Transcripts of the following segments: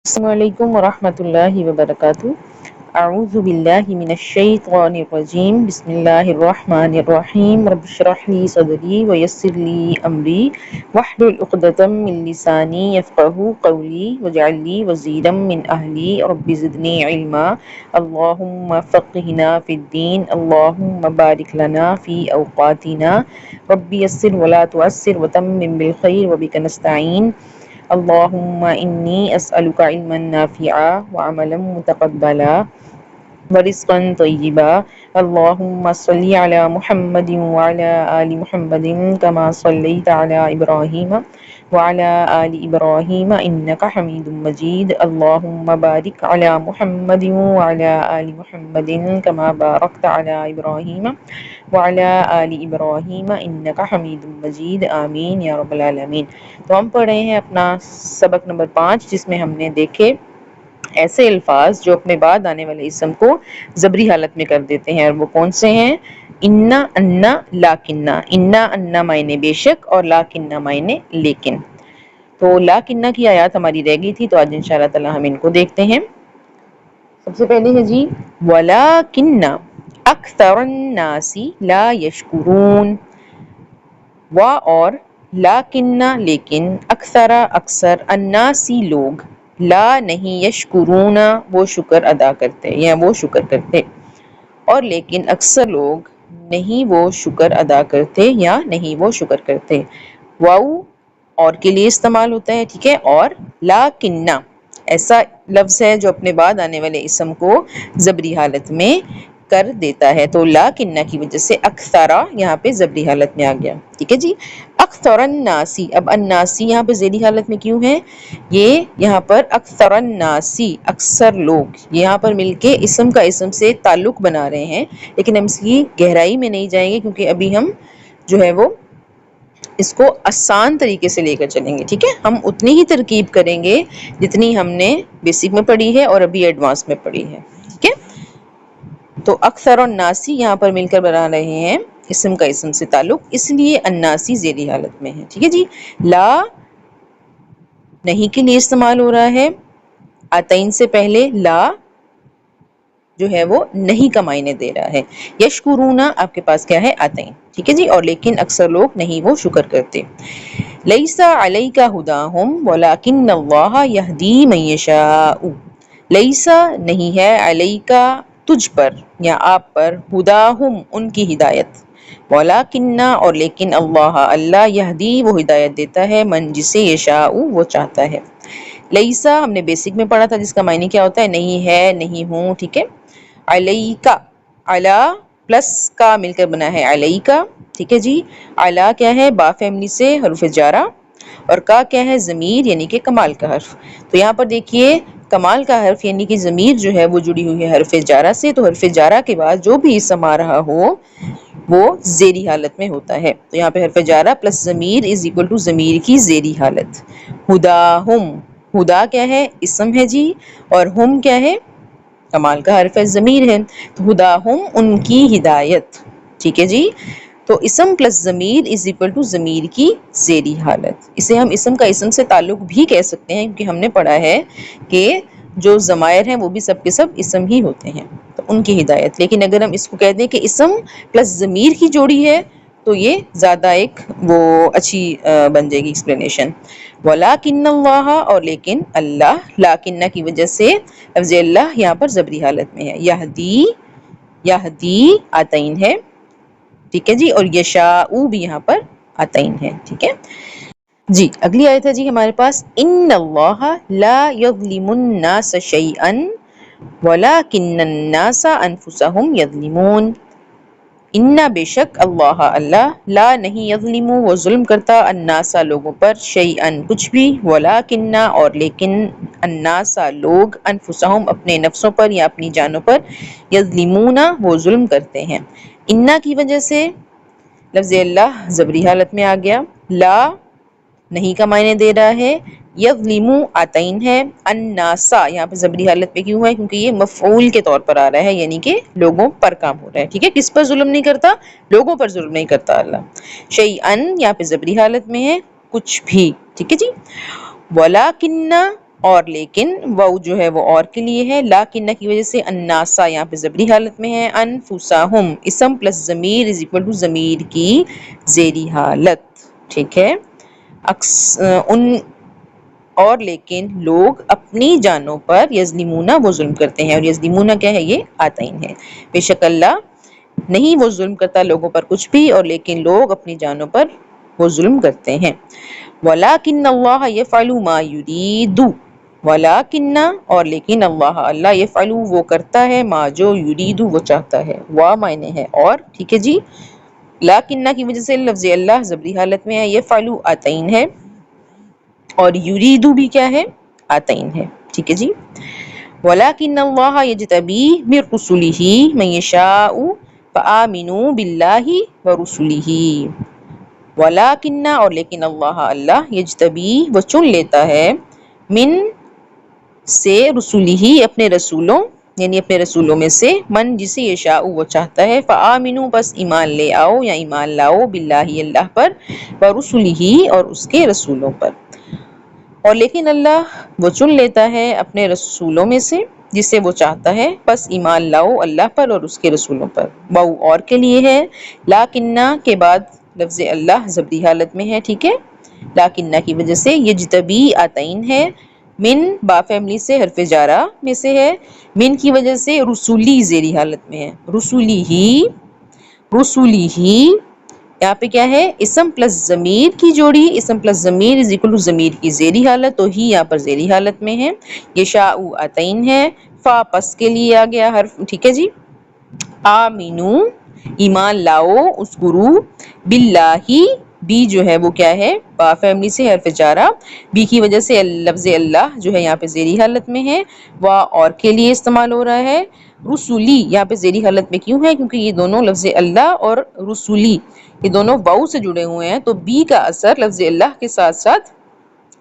السلام علیکم ورحمۃ اللہ وبرکاتہ۔ اعوذ باللہ من الشیطان الرجیم، بسم اللہ الرحمن الرحیم، رب اشرح لی صدری ویسر لی امری واحلل عقدۃ من لسانی یفقہوا قولی واجعل لی وزیرا من اہلی رب زدنی علما۔ اللہم فقہنا فی الدین، اللہم بارک لنا فی اوقاتنا، رب یسر ولا تعسر وتمم بالخیر وبک نستعین۔ اللہم انی اسألک علما نافعا وعملا متقبلا ورزقا طیبا۔ اللہم صلی علی محمد وعلی آل محمد کما صلیت علی ابراہیم وعلی آل ابراہیم انک حمید مجید۔ اللہم بارک علی محمد وعلی آل محمد کما بارکت علی ابراہیم وعلی آل ابراہیم انک حمید مجید، آمین یا رب العالمین۔ تو ہم پڑھ رہے ہیں اپنا سبق نمبر 5، جس میں ہم نے دیکھے ایسے الفاظ جو اپنے بعد آنے والے اسم کو زبری حالت میں کر دیتے ہیں، اور وہ کون سے ہیں؟ انا، انا، لاکنہ۔ انا، انا معنی بے شک، اور لاکنہ معنی لیکن۔ تو لاکنہ کی آیات ہماری رہ گئی تھی، تو آج انشاءاللہ تعالی ہم ان کو دیکھتے ہیں۔ سب سے پہلے ہے جی وَلَٰكِنَّ أَكْثَرَ النَّاسِ لَا يَشْكُرُونَ۔ وا اور لاکنہ لیکن، اکثرا اکثر، الناسی لوگ، لا نہیں، یشکرون وہ شکر ادا کرتے یا وہ شکر کرتے، اور لیکن اکثر لوگ نہیں وہ شکر ادا کرتے یا نہیں وہ شکر کرتے۔ واؤ اور کے لیے استعمال ہوتا ہے، ٹھیک ہے، اور لاکنہ ایسا لفظ ہے جو اپنے بعد آنے والے اسم کو زبری حالت میں کر دیتا ہے، تو لاکنہ کی وجہ سے اکثرا یہاں پہ زبری حالت میں آ گیا، ٹھیک ہے جی۔ اکثر الناسی، اب الناسی یہاں پہ زیری حالت میں کیوں ہے؟ یہ یہاں پر اکثر الناسی اکثر لوگ، یہاں پر مل کے اسم کا اسم سے تعلق بنا رہے ہیں، لیکن ہم اس کی گہرائی میں نہیں جائیں گے، کیونکہ ابھی ہم جو ہے وہ اس کو آسان طریقے سے لے کر چلیں گے، ٹھیک ہے۔ ہم اتنی ہی ترکیب کریں گے جتنی ہم نے بیسک میں پڑھی ہے اور ابھی ایڈوانس میں پڑھی ہے، ٹھیک ہے۔ تو اکثر الناسی یہاں پر مل کر بنا رہے ہیں اسم کا اسم سے تعلق، اس لیے الناسی زیری حالت میں ہے، ٹھیک ہے جی۔ لا نہیں کے لیے استعمال ہو رہا ہے، آتین سے پہلے لا جو ہے وہ نہیں کا معنی دے رہا ہے۔ یشکرونا آپ کے پاس کیا ہے؟ آتین، ٹھیک ہے جی، اور لیکن اکثر لوگ نہیں وہ شکر کرتے۔ لیسا علیک ھداھم ولکن اللہ یہدی من یشاء۔ لیسا نہیں ہے، علیک تجھ پر یا آپ پر، ھداھم ان کی ہدایت، ولیکن اور لیکن، اللہ اللہ، یہدی وہ ہدایت دیتا ہے، من جسے، یشاء وہ چاہتا ہے۔ لیسا ہم نے بیسک میں پڑھا تھا، جس کا معنی کیا ہوتا ہے؟ نہیں ہے، نہیں ہوں، ٹھیک ہے۔ علیکا، علا پلس کا مل کر بنا ہے علیکا، ٹھیک ہے جی۔ علا کیا ہے؟ با فیملی سے حرف جارہ، اور کا کیا ہے؟ ضمیر، یعنی کہ کمال کا حرف۔ تو یہاں پر دیکھیے کمال کا حرف یعنی کہ ضمیر جو ہے وہ جڑی ہوئی ہے حرف جارہ سے، تو حرف جارہ کے بعد جو بھی اسم آ رہا ہو وہ زیری حالت میں ہوتا ہے، تو یہاں پہ حرف جارہ پلس ضمیر از اکول ٹو ضمیر کی زیری حالت۔ ھداھم، ہدا کیا ہے؟ اسم ہے جی، اور ہم کیا ہے؟ کمال کا حرف ہے، ضمیر ہے، تو ھداھم ان کی ہدایت، ٹھیک ہے جی۔ تو اسم پلس ضمیر از اکول ٹو ضمیر کی زیری حالت، اسے ہم اسم کا اسم سے تعلق بھی کہہ سکتے ہیں، کیونکہ ہم نے پڑھا ہے کہ جو ضمائر ہیں وہ بھی سب کے سب اسم ہی ہوتے ہیں، تو ان کی ہدایت۔ لیکن اگر ہم اس کو کہہ دیں کہ اسم پلس ضمیر کی جوڑی ہے تو یہ زیادہ ایک وہ اچھی بن جائے گی ایکسپلینیشن۔ ولیکن اللہ اور لیکن اللہ، لاکنہ کی وجہ سے لفظ اللہ یہاں پر زبری حالت میں ہے، یہدی، یہدی آتین ہے، ٹھیک ہے جی، اور یشاء بھی یہاں پر آتین ہے، ٹھیک ہے جی۔ اگلی آیت ہے جی ہمارے پاس، ان اللہ لا یظلم الناس شیئا ولکن الناس انفسهم یظلمون۔ انا بے شک، اللہ اللہ، لا نہیں، یظلم وہ ظلم کرتا، الناس لوگوں پر، شیئن کچھ بھی، ولکن اور لیکن، الناس لوگ، انفسہم اپنے نفسوں پر یا اپنی جانوں پر، یظلمون وہ ظلم کرتے ہیں۔ انا کی وجہ سے لفظ اللہ زبری حالت میں آ گیا، لا نہیں کا معنی دے رہا ہے، یظلم آتین ہے، الناسا یہاں پہ زبری حالت پہ کیوں ہے؟ کیونکہ یہ مفعول کے طور پر آ رہا ہے، یعنی کہ لوگوں پر کام ہو رہا ہے، ٹھیک ہے۔ کس پر ظلم نہیں کرتا؟ لوگوں پر ظلم نہیں کرتا اللہ۔ شیئن یہاں پہ زبری حالت میں ہے، کچھ بھی، ٹھیک ہے جی۔ ولیکن اور لیکن وہ جو ہے وہ اور کے لیے ہے، لاکنہ کی وجہ سے، الناسا یہاں پہ زبری حالت میں ہے، انفسہم اسم پلس ضمیر از اکول ٹو ضمیر کی زیری حالت، ٹھیک ہے۔ ان اور لیکن لوگ اپنی جانوں پر یظلمون وہ ظلم کرتے ہیں، اور یظلمون کیا ہے، یہ آتین ہے، بے شک اللہ نہیں وہ ظلم کرتا لوگوں پر کچھ بھی، اور لیکن لوگ اپنی جانوں پر وہ ظلم کرتے ہیں۔ وَلَٰكِنَّ اللَّهَ يَفْعَلُ مَا يُرِيدُ، وَلَٰكِنَّ اور لیکن اللہ يفعل وہ کرتا ہے، ما جو یرید وہ چاہتا ہے، وا معنی ہے اور، ٹھیک ہے جی۔ لاکنہ کی وجہ سے لفظ اللہ زبری حالت میں ہے، یفعل آتین ہے، اور یریدو بھی کیا ہے، آتین ہے، ٹھیک ہے جی۔ وَلَٰكِنَّ اللَّهَ يَجْتَبِي مِن رُّسُلِهِ مَن يَشَاءُ فَآمِنُوا بِاللَّهِ وَرُسُلِهِ، وَلَٰكِنَّ اور لیکن اللہ یجتبی وہ چن لیتا ہے، من سے، رسولہ اپنے رسولوں، یعنی اپنے رسولوں میں سے، من جسے یشاء وہ چاہتا ہے، فآمنوا بس ایمان لے آؤ یا ایمان لاؤ، باللہ اللہ پر، ورسلہ اور اس کے رسولوں پر۔ اور لیکن اللہ وہ چن لیتا ہے اپنے رسولوں میں سے جسے وہ چاہتا ہے، بس ایمان لاؤ اللہ پر اور اس کے رسولوں پر۔ وہ اور کے لیے ہے، لاکنہ کے بعد لفظ اللہ زبری حالت میں ہے، ٹھیک ہے۔ لاکنہ کی وجہ سے یجتبی آتین ہے، من با فیملی سے حرف جارہ میں سے ہے، من کی وجہ سے رسولی زیری حالت میں ہے، رسولی ہی یہاں پہ کیا ہے، اسم پلس ضمیر کی جوڑی، اسم پلس ضمیر از اکول ٹو ضمیر کی زیری حالت، تو ہی یہاں پر زیری حالت میں ہے، یشاء آتین ہے، فا پس کے لیے آ گیا حرف، ٹھیک ہے جی۔ آمینو ایمان لاؤ، اذکرو باللہ، بی جو ہے وہ کیا ہے، با فیملی سے حرف جارہ، بی کی وجہ سے لفظ اللہ جو ہے یہاں پہ زیری حالت میں ہے، وا اور کے لیے استعمال ہو رہا ہے، رسولی یہاں پہ زیری حالت میں کیوں ہے، کیونکہ یہ دونوں لفظ اللہ اور رسولی یہ دونوں واو سے جڑے ہوئے ہیں، تو بی کا اثر لفظ اللہ کے ساتھ ساتھ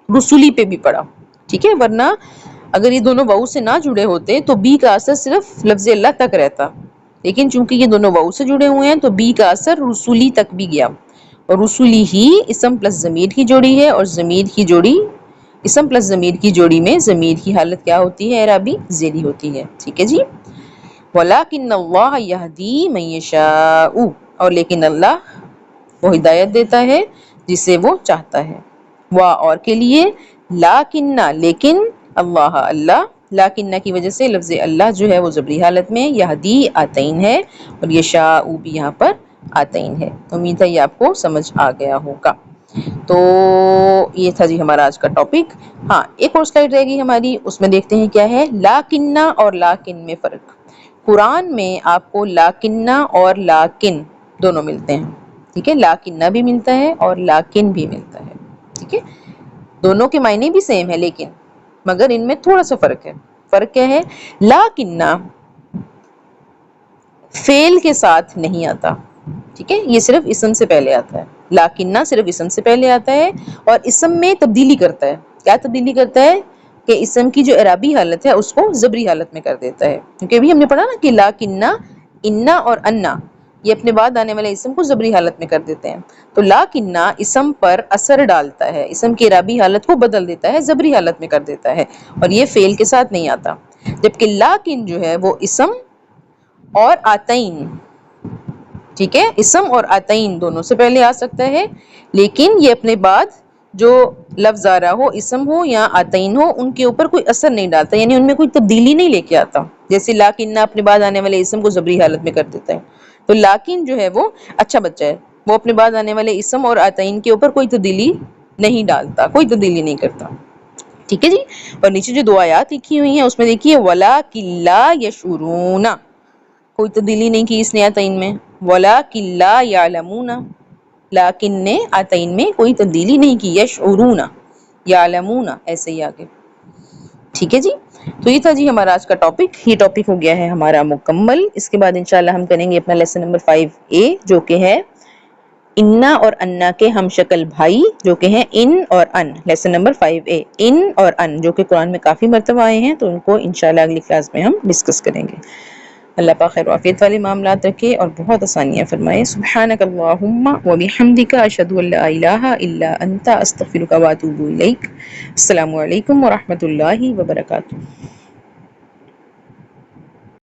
رسولی پہ بھی پڑا، ٹھیک ہے، ورنہ اگر یہ دونوں واو سے نہ جڑے ہوتے تو بی کا اثر صرف لفظ اللہ تک رہتا، لیکن چونکہ یہ دونوں واو سے جڑے ہوئے ہیں تو بی کا اثر رسولی تک بھی گیا، اور رسولی ہی اسم پلس ضمیر کی جوڑی ہے، اور ضمیر کی جوڑی اسم پلس ضمیر کی جوڑی میں ضمیر کی حالت کیا ہوتی ہے اعرابی، زیری ہوتی ہے، ٹھیک ہے جی۔ وَلَٰكِنَّ اللَّهَ يَهْدِي مَن يَشَاءُ اور لیکن اللہ وہ ہدایت دیتا ہے جسے وہ چاہتا ہے، وا اور کے لیے، لاکنہ لیکن اللہ لاکنہ کی وجہ سے لفظ اللہ جو ہے وہ زبری حالت میں، یہدی آتین ہے، اور یشاء بھی یہاں پر آتین ہے۔ امید ہے یہ آپ کو سمجھ آ گیا ہوگا۔ تو یہ تھا جی ہمارا آج کا ٹاپک۔ ہاں ایک اور سلائیڈ رہے گی ہماری، اس میں دیکھتے ہیں کیا ہے، لاکنہ اور لاکن میں فرق۔ قرآن میں آپ کو لاکنہ اور لاکن دونوں ملتے ہیں، ٹھیک ہے، لاکنہ بھی ملتا ہے اور لاکن بھی ملتا ہے، ٹھیک ہے، دونوں کے معنی بھی سیم ہے، لیکن مگر ان میں تھوڑا سا فرق ہے۔ فرق کیا ہے، لاکنہ فعل کے ساتھ نہیں آتا، ٹھیک ہے، یہ صرف اسم سے پہلے آتا ہے، لاکنہ صرف اسم سے پہلے آتا ہے اور اسم میں تبدیلی کرتا ہے۔ کیا تبدیلی کرتا ہے کہ اسم کی جو اعرابی حالت ہے اس کو زبری حالت میں کر دیتا ہے، کیونکہ ابھی ہم نے پڑھا نا کہ لاکنہ، انا اور انا یہ اپنے بعد آنے والے اسم کو زبری حالت میں کر دیتے ہیں، تو لاکنہ اسم پر اثر ڈالتا ہے، اسم کی اعرابی حالت کو بدل دیتا ہے، زبری حالت میں کر دیتا ہے، اور یہ فعل کے ساتھ نہیں آتا، جبکہ لاکن جو ہے وہ اسم اور آتین، ٹھیک ہے، اسم اور آتین دونوں سے پہلے آ سکتا ہے، لیکن یہ اپنے بعد جو لفظ آ رہا ہو، اسم ہو یا آتین ہو، ان کے اوپر کوئی اثر نہیں ڈالتا، یعنی ان میں کوئی تبدیلی نہیں لے کے آتا، جیسے لاکنہ اپنے بعد آنے والے اسم کو زبری حالت میں کر دیتا ہے، تو لاکن جو ہے وہ اچھا بچہ ہے، وہ اپنے بعد آنے والے اسم اور آتین کے اوپر کوئی تبدیلی نہیں ڈالتا، کوئی تبدیلی نہیں کرتا، ٹھیک ہے جی۔ اور نیچے جو دو آیات لکھی ہوئی ہیں اس میں دیکھیے، وَلَٰكِن لَا يَشْعُرُونَ کوئی تبدیلی نہیں کی اس نے آتین میں، وَلَٰكِن لَا يَعْلَمُونَ لیکن نے آتین میں کوئی تبدیلی نہیں کی، یشعرون یعلمون ایسے ہی آگے، ٹھیک ہے جی۔ تو یہ تھا جی ہمارا آج کا ٹاپک، یہ ٹاپک ہو گیا ہے ہمارا مکمل۔ اس کے بعد انشاءاللہ ہم کریں گے اپنا لیسن نمبر 5A جو کہ ہے انا اور انا کے ہم شکل بھائی، جو کہ ہیں ان اور ان، لیسن نمبر 5A ان اور ان، جو کہ قرآن میں کافی مرتبہ آئے ہیں، تو ان کو انشاءاللہ اگلی کلاس میں ہم ڈسکس کریں گے۔ اللہ پاک خیر و عافیت والے معاملات رکھے اور بہت آسانیاں فرمائے. سبحانک اللہم و بحمدک اشہد ان لا الہ الا انت استغفرک و اتوب الیک. السلام علیکم ورحمۃ اللہ وبرکاتہ.